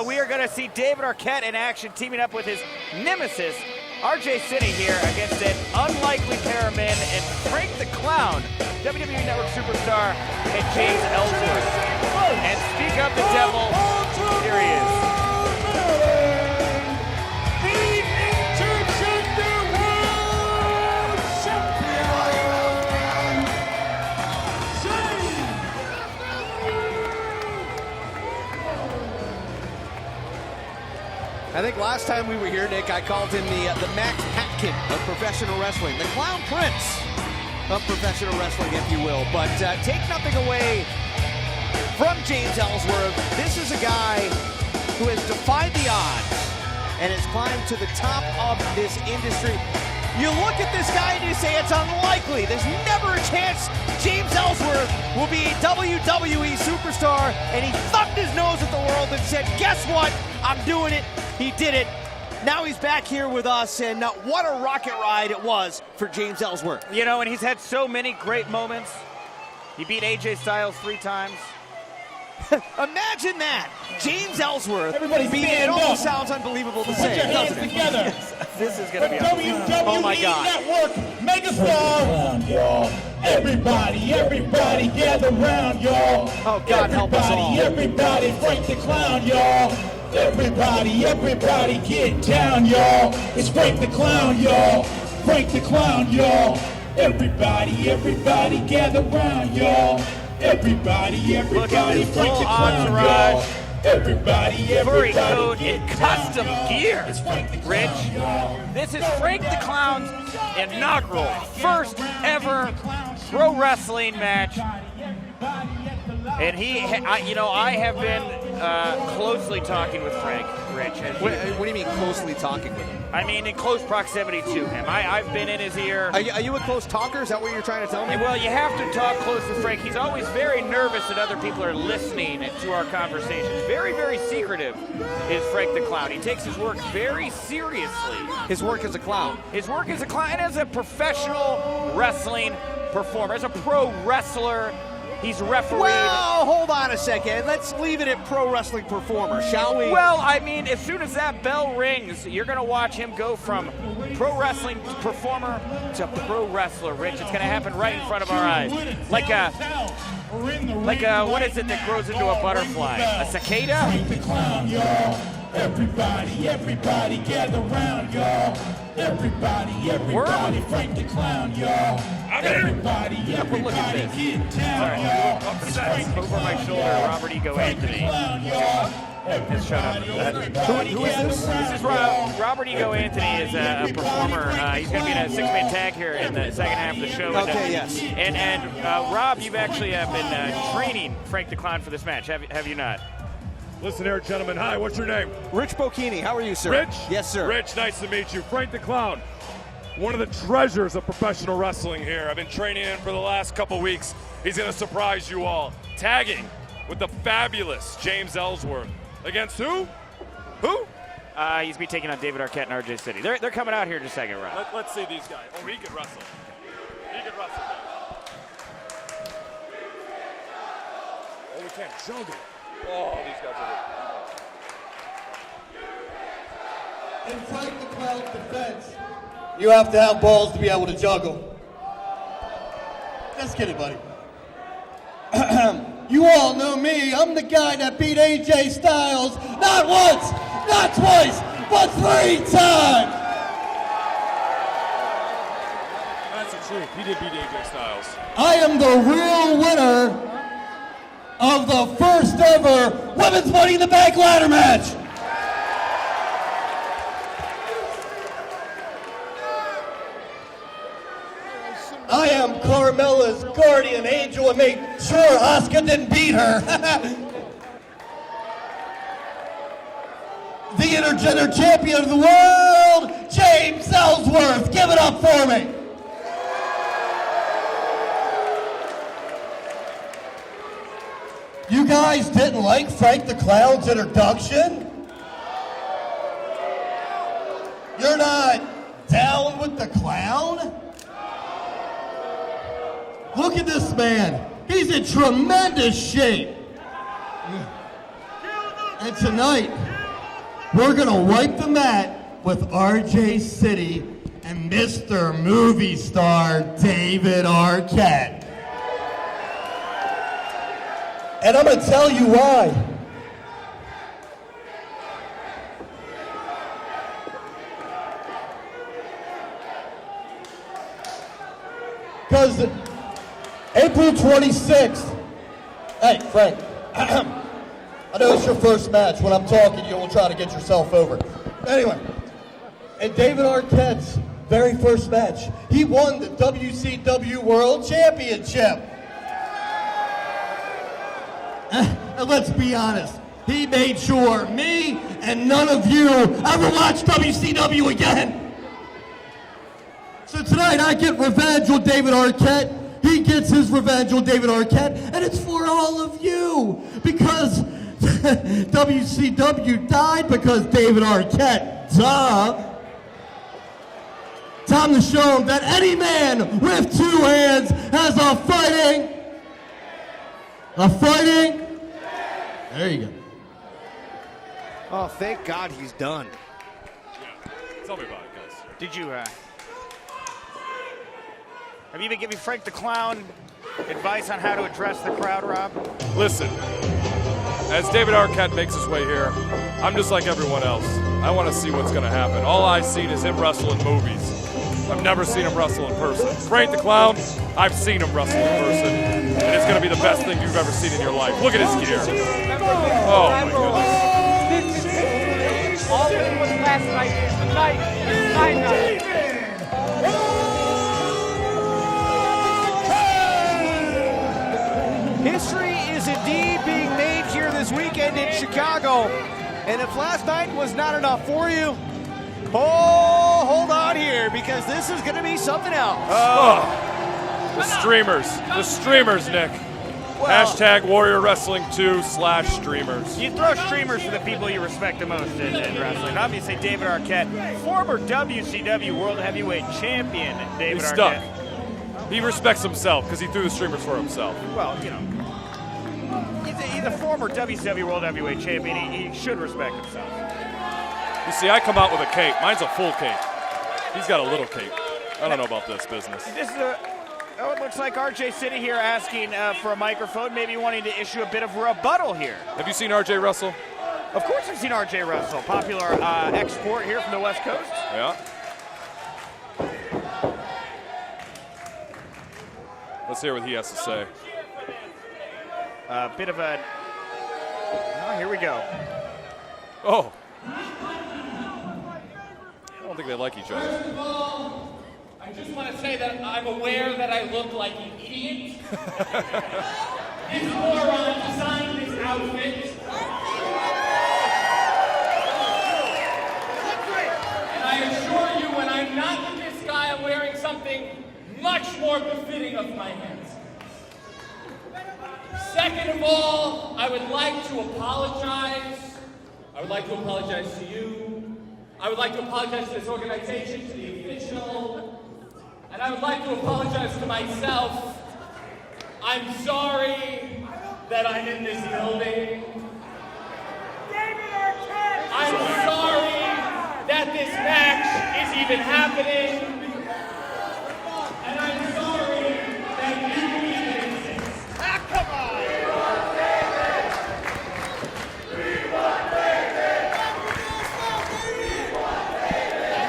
we are going to see David Arquette in action, teaming up with his nemesis, RJ City, here against an unlikely pair of men and Frank the Clown, WWE Network superstar, and James Ellsworth. And speak of the devil, here he is. I think last time we were here, Nick, I called him the Max Patkin of professional wrestling, the Clown Prince of professional wrestling, if you will. But take nothing away from James Ellsworth. This is a guy who has defied the odds and has climbed to the top of this industry. You look at this guy and you say it's unlikely. There's never a chance James Ellsworth will be a WWE superstar. And he thumped his nose at the world and said, guess what? I'm doing it. He did it. Now he's back here with us, and what a rocket ride it was for James Ellsworth. You know, and he's had so many great moments. He beat AJ Styles 3 times. Imagine that. James Ellsworth. Everybody beating it. Almost sounds unbelievable to say. Put your hands together. This is going to be WWE oh my God. Network megastar. Y'all. Everybody gather round, y'all. Oh, God help us all. Everybody, Frank the Clown, y'all. Everybody get down, y'all. It's Frank the Clown, y'all. Frank the Clown, y'all. Everybody gather round, y'all. Everybody, Look at this Frank full the Clown, entourage. y'all. Everybody Furry coat get in down, custom y'all. gear. It's Frank the Clown, Rich, y'all. this is Frank the Clown's inaugural, first ever pro wrestling match. And I have been closely talking with Frank, Rich. What do you mean closely talking with him? I mean in close proximity to him. I've been in his ear. Are you a close talker? Is that what you're trying to tell me? Well, you have to talk close with Frank. He's always very nervous that other people are listening to our conversations. Very, very secretive is Frank the Clown. He takes his work very seriously. His work as a clown. His work as a clown and as a professional wrestling performer, as a pro wrestler. He's refereed. Well, hold on a second. Let's leave it at pro wrestling performer, shall we? Well, I mean, as soon as that bell rings, you're going to watch him go from pro wrestling performer to pro wrestler, Rich. It's going to happen right in front of our eyes. Like a what is it that grows into a butterfly? A cicada? Frank the Clown, y'all. Everybody gather round, y'all. Everybody, Frank the Clown, y'all. Everybody look at this. get down, y'all. It's Frank the Over my Clown, shoulder, y'all. Robert Ego Frank the Anthony. Clown, y'all. Has shown up. Who is this? This is Robert Ego Anthony is a performer. He's going to be in a 6-man tag here in the second half of the show. Okay, yes. And Rob, you've actually been training Frank the Clown for this match, have you not? Listen here, gentlemen. Hi, what's your name? Rich Bocchini, how are you, sir? Rich? Yes, sir. Rich, nice to meet you. Frank the Clown, one of the treasures of professional wrestling here. I've been training him for the last couple weeks. He's going to surprise you all. Tagging with the fabulous James Ellsworth. Against who? Who? He's be taking on David Arquette and RJ City. They're coming out here in a second, Rob. Let's see these guys. Oh, he could wrestle. He could wrestle. Oh, we can't juggle. Oh, these guys are... In Frank the Clown's defense, you have to have balls to be able to juggle. Just kidding, buddy. You all know me. I'm the guy that beat AJ Styles not once, not twice, but 3 times. That's the truth. He did beat AJ Styles. I am the real winner of the first ever Women's Money in the Bank ladder match. I am Carmella's guardian angel and made sure Asuka didn't beat her. The intergender champion of the world, James Ellsworth. Give it up for me. You guys didn't like Frank the Clown's introduction? You're not down with the clown? Look at this man. He's in tremendous shape. And tonight, we're going to wipe the mat with RJ City and Mr. Movie Star David Arquette. And I'm going to tell you why. Because April 26th, hey, Frank, I know it's your first match. When I'm talking, you will try to get yourself over. Anyway, in David Arquette's very first match, he won the WCW World Championship. And let's be honest, he made sure me and none of you ever watch WCW again. So tonight I get revenge on David Arquette. He gets his revenge on David Arquette, and it's for all of you because WCW died because David Arquette. Duh. Time to show him that any man with two hands has a fighting. There you go. Oh, thank God he's done. Yeah. Tell me about it, guys. Did you, have you been giving Frank the Clown advice on how to address the crowd, Rob? Listen, as David Arquette makes his way here, I'm just like everyone else. I want to see what's going to happen. All I've seen is him wrestle in movies. I've never seen him wrestle in person. Frank the Clown, I've seen him wrestle in person, and it's going to be the best thing you've ever seen in your life. Look at his gear. Oh, my goodness. All it was last night is tonight. History is indeed being made here this weekend in Chicago. And if last night was not enough for you, hold on here, because this is going to be something else. The streamers, Nick. Well, Hashtag Warrior Wrestling 2/streamers. You throw streamers for the people you respect the most in wrestling. Obviously, David Arquette, former WCW World Heavyweight Champion David He's Arquette. stuck. He respects himself because he threw the streamers for himself. Well, you know, he's a former WCW World Heavyweight Champion. He should respect himself. You see, I come out with a cape. Mine's a full cape. He's got a little cape. I don't know about this business. This is it looks like RJ City here asking for a microphone, maybe wanting to issue a bit of rebuttal here. Have you seen RJ wrestle? Of course I've seen RJ wrestle. Popular export here from the West Coast. Yeah. Let's hear what he has to say. A bit of a... Oh, here we go. Oh. I don't think they like each other. First of all, I just want to say that I'm aware that I look like an idiot. This moron designed this outfit. And I assure you, when I'm not with this guy, I'm wearing something much more befitting of my hands. Second of all, I would like to apologize. I would like to apologize to you. I would like to apologize to this organization, to the official. And I would like to apologize to myself. I'm sorry that I'm in this building. I'm sorry that this match is even happening. And I'm sorry that you even exist. Come on!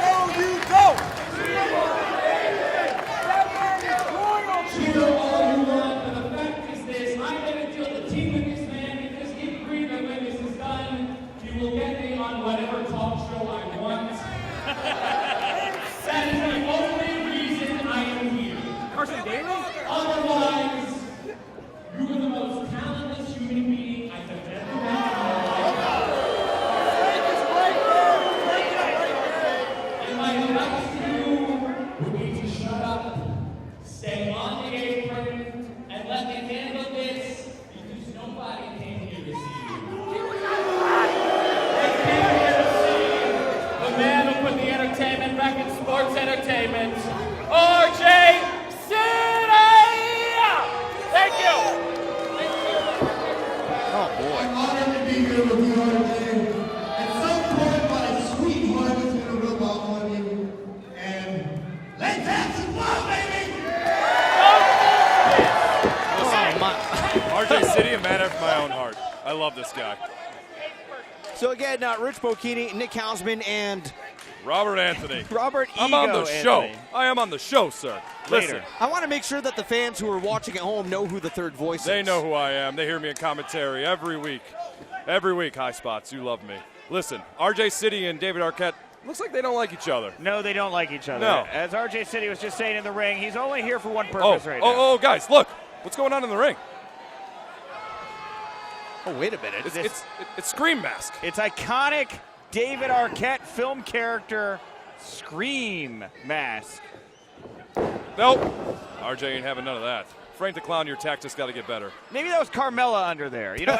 No, you don't. Cheer all you want, but the fact is this: I'm going to deal the team with this man because if agreed that when this is done, you will get me on whatever talk show I want. That is the only reason I am here. Otherwise, you are the most talentless human being I have ever met. And my advice to you would be to shut up, stay on the apron, and let me handle this, because nobody came here to see you. They came here to see the man who put the entertainment back in sports entertainment, RJ City! Thank you! Oh, boy. I'm honored to be here with you, RJ. At some point love this guy. So again, Rich Bocchini, Nick Hausman, and Robert Anthony. Robert I'm on the Ego show. Anthony. I am on the show, sir. Later. Listen, I want to make sure that the fans who are watching at home know who the third voice is. they know who I am. They hear me in commentary every week. Every week, High Spots, you love me. Listen, RJ City and David Arquette, looks like they don't like each other. No, they don't like each other. No. As RJ City was just saying in the ring, he's only here for one purpose right now. Oh, guys, look. What's going on in the ring? Oh, wait a minute. It's Scream Mask. It's iconic David Arquette film character Scream Mask. Nope. RJ ain't having none of that. Frank the Clown, your tactics got to get better. Maybe that was Carmella under there. You know,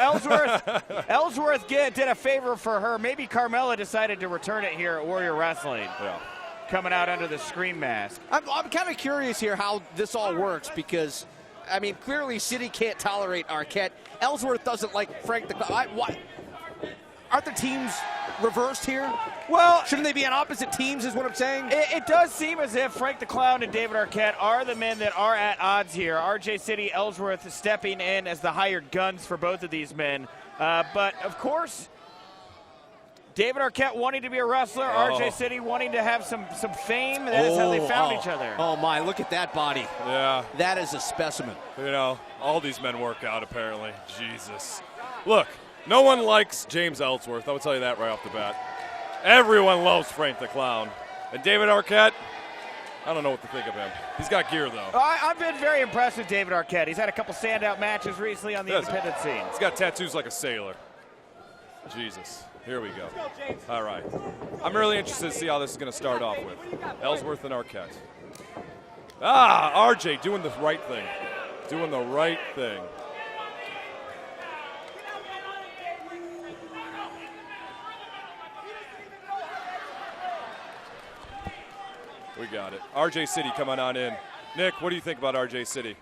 Ellsworth did a favor for her. Maybe Carmella decided to return it here at Warrior Wrestling. Yeah. Coming out under the Scream Mask. I'm kind of curious here how this all works because, I mean, clearly City can't tolerate Arquette. Ellsworth doesn't like Frank the Clown. What? Aren't the teams reversed here? Well, Shouldn't they be on opposite teams is what I'm saying? it does seem as if Frank the Clown and David Arquette are the men that are at odds here. RJ City, Ellsworth stepping in as the hired guns for both of these men. But, of course, David Arquette wanting to be a wrestler, RJ City wanting to have some fame. That is how they found each other. Oh, my, look at that body. Yeah. That is a specimen. You know, all these men work out, apparently. Jesus. Look, no one likes James Ellsworth. I will tell you that right off the bat. Everyone loves Frank the Clown. And David Arquette, I don't know what to think of him. He's got gear, though. I've been very impressed with David Arquette. He's had a couple standout matches recently on the independent scene. He's got tattoos like a sailor. Jesus. Here we go. All right. I'm really interested to see how this is going to start off with. Ellsworth and Arquette. RJ doing the right thing. Doing the right thing. We got it. RJ City coming on in. Nick, what do you think about RJ City?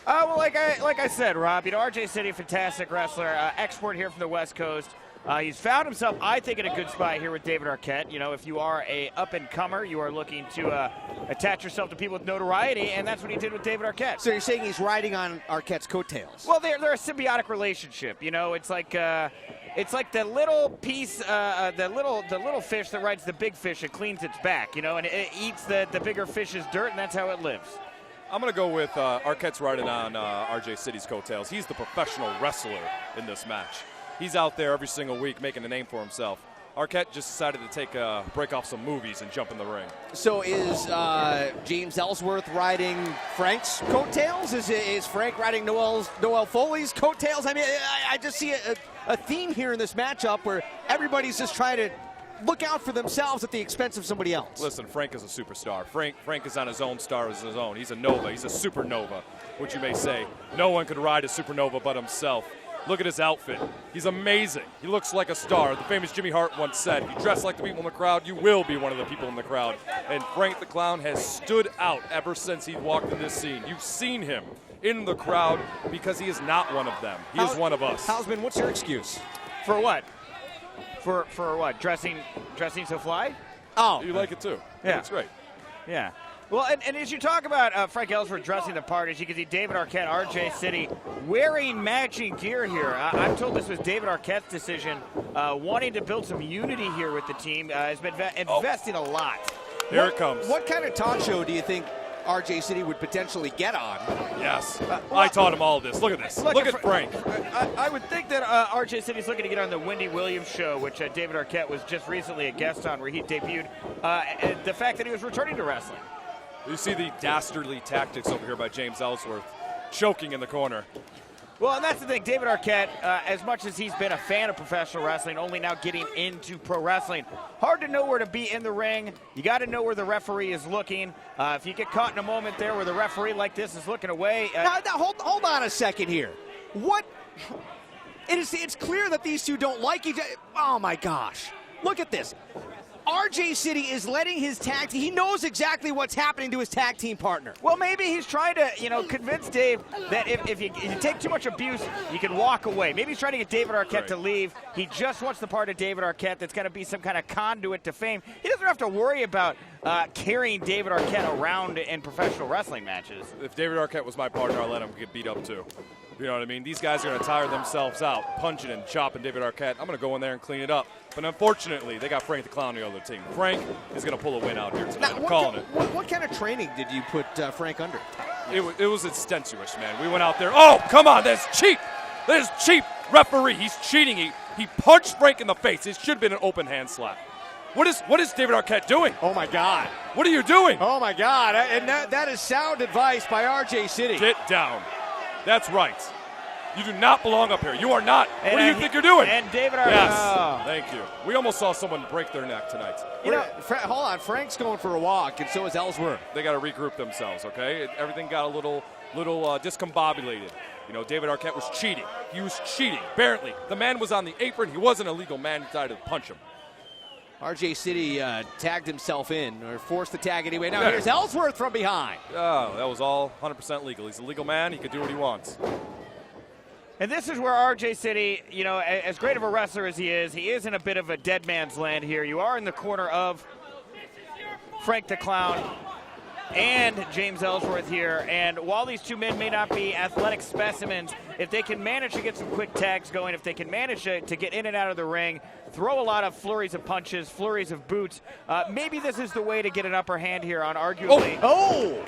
Well, like I said, Rob, you know, RJ City, fantastic wrestler, export here from the West Coast. He's found himself, I think, in a good spot here with David Arquette. You know, if you are a up-and-comer, you are looking to attach yourself to people with notoriety, and that's what he did with David Arquette. So you're saying he's riding on Arquette's coattails? Well, they're a symbiotic relationship. You know, it's like the little piece, the little fish that rides the big fish and cleans its back. You know, and it eats the bigger fish's dirt, and that's how it lives. I'm going to go with Arquette's riding on RJ City's coattails. He's the professional wrestler in this match. He's out there every single week making a name for himself. Arquette just decided to take a break off some movies and jump in the ring. So is James Ellsworth riding Frank's coattails? Is Frank riding Noel Foley's coattails? I mean, I just see a theme here in this matchup where everybody's just trying to look out for themselves at the expense of somebody else. Listen, Frank is a superstar. Frank is on his own star as his own. He's a nova. He's a supernova, which you may say. No one could ride a supernova but himself. Look at his outfit. He's amazing. He looks like a star. The famous Jimmy Hart once said, if you dress like the people in the crowd, you will be one of the people in the crowd. And Frank the Clown has stood out ever since he walked in this scene. You've seen him in the crowd because he is not one of them. He is one of us. Hausman, what's your excuse? For what? For what? Dressing so fly? Oh. You like it too. Yeah. It's great. Yeah. Well, and as you talk about Frank Ellsworth dressing the part, as you can see David Arquette, RJ City, wearing matching gear here. I'm told this was David Arquette's decision, wanting to build some unity here with the team. Has been investing a lot. Here it comes. What kind of talk show do you think RJ City would potentially get on? Yes. I taught him all this. Look at this. Look at Frank. I would think that RJ City's looking to get on the Wendy Williams show, which David Arquette was just recently a guest on, where he debuted. And the fact that he was returning to wrestling. You see the dastardly tactics over here by James Ellsworth, choking in the corner. Well, and that's the thing. David Arquette, as much as he's been a fan of professional wrestling, only now getting into pro wrestling. Hard to know where to be in the ring. You got to know where the referee is looking. If you get caught in a moment there where the referee like this is looking away. Now, hold on a second here. What? It's clear that these two don't like each other. Oh, my gosh. Look at this. RJ City is letting his tag team, he knows exactly what's happening to his tag team partner. Well, maybe he's trying to, convince Dave that if you take too much abuse, you can walk away. Maybe he's trying to get David Arquette to leave. He just wants the part of David Arquette that's going to be some kind of conduit to fame. He doesn't have to worry about carrying David Arquette around in professional wrestling matches. If David Arquette was my partner, I'd let him get beat up too. You know what I mean? These guys are going to tire themselves out, punching and chopping David Arquette. I'm going to go in there and clean it up. But unfortunately, they got Frank the Clown on the other team. Frank is going to pull a win out here tonight. I'm calling it. What kind of training did you put Frank under? It was extenuous, man. We went out there. Oh, come on. That's cheap. That is cheap. Referee, he's cheating. He punched Frank in the face. It should have been an open hand slap. What is David Arquette doing? Oh, my God. What are you doing? Oh, my God. And that is sound advice by RJ City. Get down. That's right. You do not belong up here. You are not. What do you think you're doing? And David Arquette. Yes. Thank you. We almost saw someone break their neck tonight. Hold on. Frank's going for a walk, and so is Ellsworth. They got to regroup themselves, okay? Everything got a little discombobulated. You know, David Arquette was cheating. He was cheating, apparently. The man was on the apron. He wasn't a legal man. He tried to punch him. RJ City tagged himself in, or forced the tag anyway. Now here's Ellsworth from behind. Oh, that was all 100% legal. He's a legal man. He could do what he wants. And this is where RJ City, you know, as great of a wrestler as he is in a bit of a dead man's land here. You are in the corner of Frank the Clown and James Ellsworth here. And while these two men may not be athletic specimens, if they can manage to get some quick tags going, if they can manage to get in and out of the ring, throw a lot of flurries of punches, flurries of boots, maybe this is the way to get an upper hand here on arguably. Oh!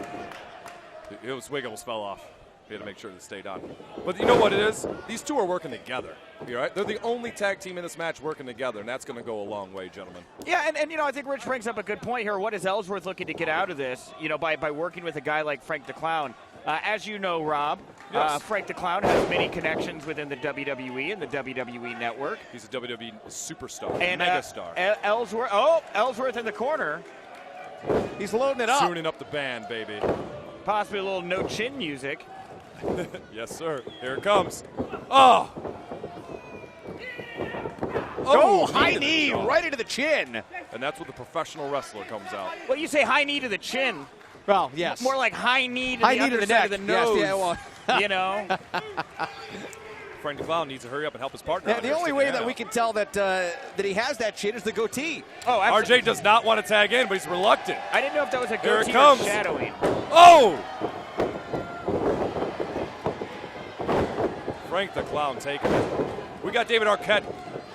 His wig almost fell off. He had to make sure it stayed on. But you know what it is? These two are working together. You all right? They're the only tag team in this match working together, and that's going to go a long way, gentlemen. Yeah, and you know, I think Rich brings up a good point here. What is Ellsworth looking to get out of this, you know, by working with a guy like Frank the Clown? As you know, Rob, yes. Frank the Clown has many connections within the WWE and the WWE Network. He's a WWE superstar, and megastar. Ellsworth in the corner. He's loading it up. Tuning up the band, baby. Possibly a little no-chin music. Yes, sir. Here it comes. Oh! High knee right into the chin. And that's what the professional wrestler comes out. Well, you say high knee to the chin. Well, yes. More like high knee to high the knee underside to the neck. of the nose. Yes, yeah, well. You know? Frank the Clown needs to hurry up and help his partner. Yeah, the only way that we can tell that he has that chin is the goatee. Oh, absolutely. RJ does not want to tag in, but he's reluctant. I didn't know if that was a Here it goatee or comes. shadowing. Oh! Frank the Clown taking it. We got David Arquette.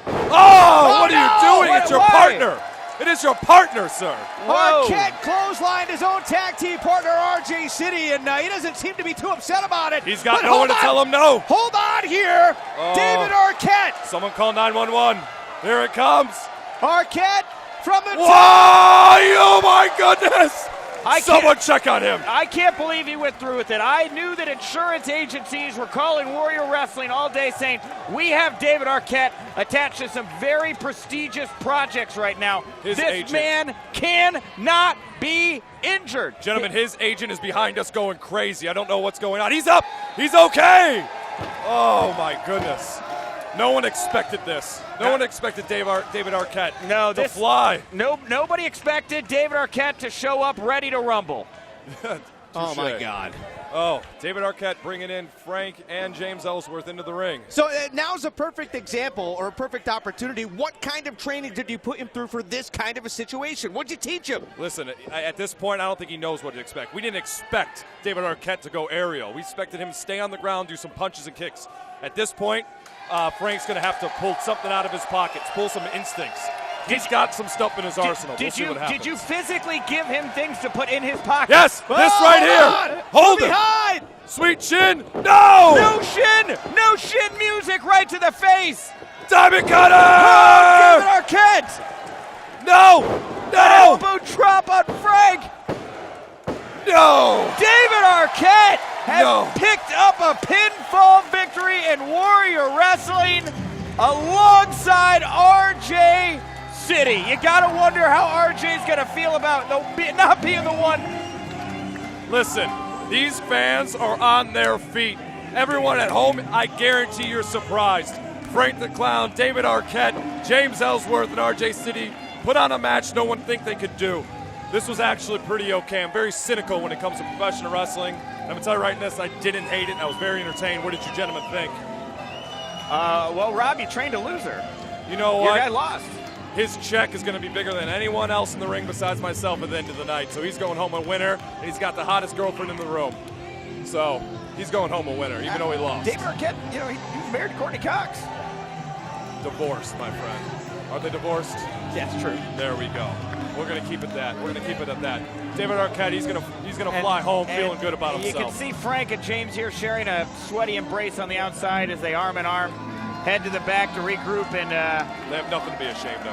Oh, what are you doing? It's your partner. It is your partner, sir. Arquette clotheslined his own tag team partner, RJ City, and he doesn't seem to be too upset about it. He's got no one to tell him no. Hold on here. David Arquette. Someone call 911. Here it comes. Arquette from the Whoa! Oh, my goodness. Someone check on him. I can't believe he went through with it. I knew that insurance agencies were calling Warrior Wrestling all day saying, we have David Arquette attached to some very prestigious projects right now. This man cannot be injured. Gentlemen, his agent is behind us going crazy. I don't know what's going on. He's up. He's okay. Oh, my goodness. No one expected this. No one expected David Arquette to fly. Nobody expected David Arquette to show up ready to rumble. Oh, my God. Oh, David Arquette bringing in Frank and James Ellsworth into the ring. So now's a perfect example or a perfect opportunity. What kind of training did you put him through for this kind of a situation? What'd you teach him? Listen, at this point, I don't think he knows what to expect. We didn't expect David Arquette to go aerial. We expected him to stay on the ground, do some punches and kicks. At this point, Frank's going to have to pull something out of his pockets, pull some instincts. He's got some stuff in his arsenal. We'll see what happens. Did you physically give him things to put in his pocket? Yes, this right here. Hold him. Sweet shin. No. No shin music right to the face. Diamond cutter. Oh, David Arquette. No. Elbow drop on Frank. No. David Arquette has picked up a pinfall victory in Warrior Wrestling alongside RJ City. You gotta wonder how RJ's gonna feel about not being the one. Listen, these fans are on their feet. Everyone at home, I guarantee you're surprised. Frank the Clown, David Arquette, James Ellsworth, and RJ City put on a match no one think they could do. This was actually pretty okay. I'm very cynical when it comes to professional wrestling. I'm going to tell you right now, I didn't hate it. I was very entertained. What did you gentlemen think? Well, Rob, you trained a loser. You know what? Your guy lost. His check is going to be bigger than anyone else in the ring besides myself at the end of the night. So he's going home a winner, and he's got the hottest girlfriend in the room. So he's going home a winner, even though he lost. David Arquette, you know, he was married to Courtney Cox. Divorced, my friend. Are they divorced? Yes, true. There we go. We're gonna keep it that. We're gonna keep it at that. David Arquette, he's gonna fly home feeling good about himself. You can see Frank and James here sharing a sweaty embrace on the outside as they arm in arm head to the back to regroup and they have nothing to be ashamed of.